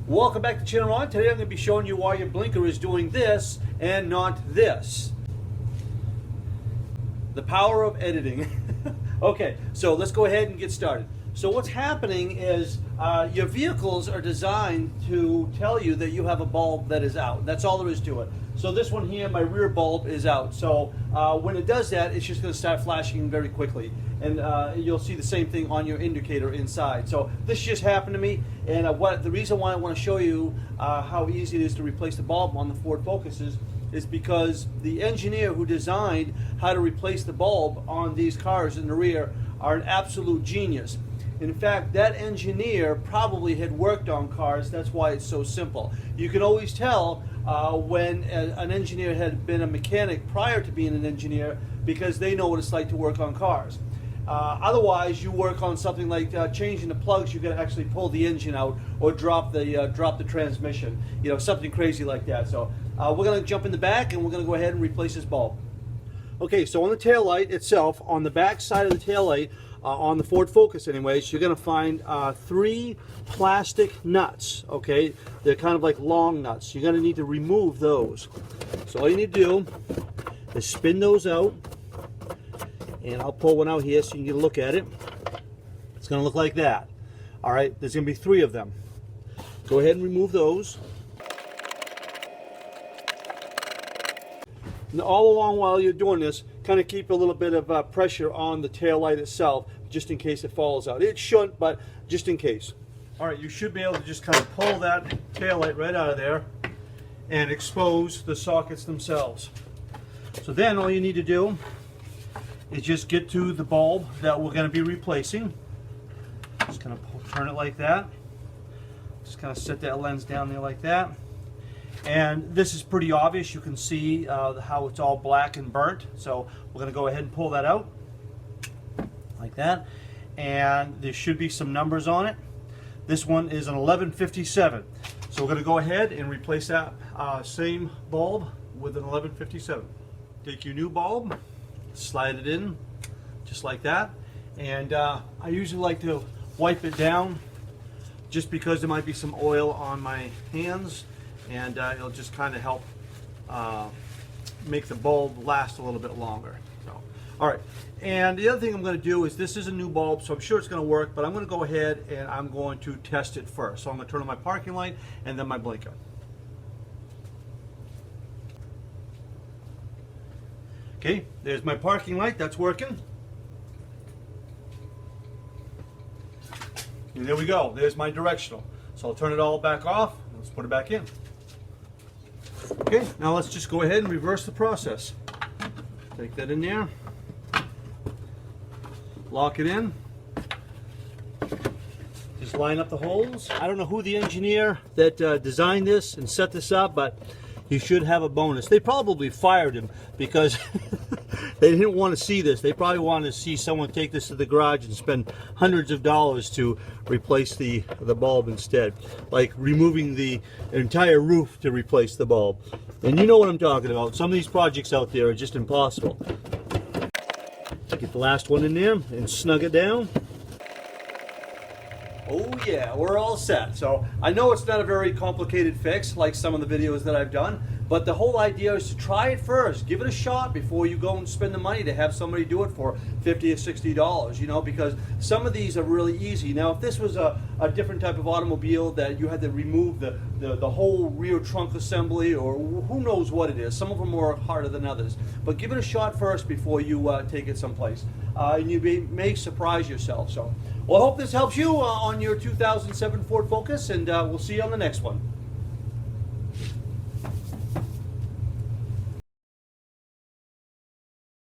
Welcome back to Channel On. Today I'm going to be showing you why your blinker is doing this and not this. The power of editing. Okay, so let's go ahead and get started. So what's happening is your vehicles are designed to tell you that you have a bulb that is out. That's all there is to it. So this one here, my rear bulb is out. So when it does that, it's just going to start flashing very quickly. And you'll see the same thing on your indicator inside. So this just happened to me, and the reason why I want to show you how easy it is to replace the bulb on the Ford Focuses is because the engineer who designed how to replace the bulb on these cars in the rear are an absolute genius. In fact, that engineer probably had worked on cars. That's why it's so simple. You can always tell when an engineer had been a mechanic prior to being an engineer, because they know what it's like to work on cars. Otherwise, you work on something like changing the plugs. You got to actually pull the engine out or drop the transmission. You know, something crazy like that. So we're going to jump in the back and we're going to go ahead and replace this bulb. Okay, so on the tail light itself, on the back side of the tail light, on the Ford Focus anyways, you're going to find 3 plastic nuts. Okay, they're kind of like long nuts. You're going to need to remove those. So all you need to do is spin those out. And I'll pull one out here so you can get a look at it. It's going to look like that. All right, there's going to be 3 of them. Go ahead and remove those. And all along while you're doing this, kind of keep a little bit of pressure on the tail light itself, just in case it falls out. It shouldn't, but just in case. All right, you should be able to just kind of pull that tail light right out of there and expose the sockets themselves. So then all you need to do is just get to the bulb that we're going to be replacing. Just kind of turn it like that. Just kind of set that lens down there like that. And this is pretty obvious. You can see how it's all black and burnt. So we're going to go ahead and pull that out like that. And there should be some numbers on it. This one is an 1157. So we're going to go ahead and replace that same bulb with an 1157. Take your new bulb, slide it in just like that, and I usually like to wipe it down just because there might be some oil on my hands, and it'll just kind of help make the bulb last a little bit longer. So, all right, and the other thing I'm going to do is, this is a new bulb, so I'm sure it's going to work, but I'm going to go ahead and I'm going to test it first. So I'm going to turn on my parking light and then my blinker. Okay, there's my parking light, that's working. And there we go, there's my directional. So I'll turn it all back off, and let's put it back in. Okay, now let's just go ahead and reverse the process. Take that in there, lock it in, just line up the holes. I don't know who the engineer that designed this and set this up, but he should have a bonus. They probably fired him because they didn't want to see this. They probably wanted to see someone take this to the garage and spend hundreds of dollars to replace the bulb instead. Like removing the entire roof to replace the bulb. And you know what I'm talking about. Some of these projects out there are just impossible. Get the last one in there and snug it down. Oh yeah, we're all set. So I know it's not a very complicated fix like some of the videos that I've done, but the whole idea is to try it first. Give it a shot before you go and spend the money to have somebody do it for $50 or $60, you know, because some of these are really easy. Now, if this was a different type of automobile that you had to remove the whole rear trunk assembly, or who knows what it is, some of them are harder than others. But give it a shot first before you take it someplace. And you may surprise yourself. So, well, I hope this helps you on your 2007 Ford Focus, and we'll see you on the next one.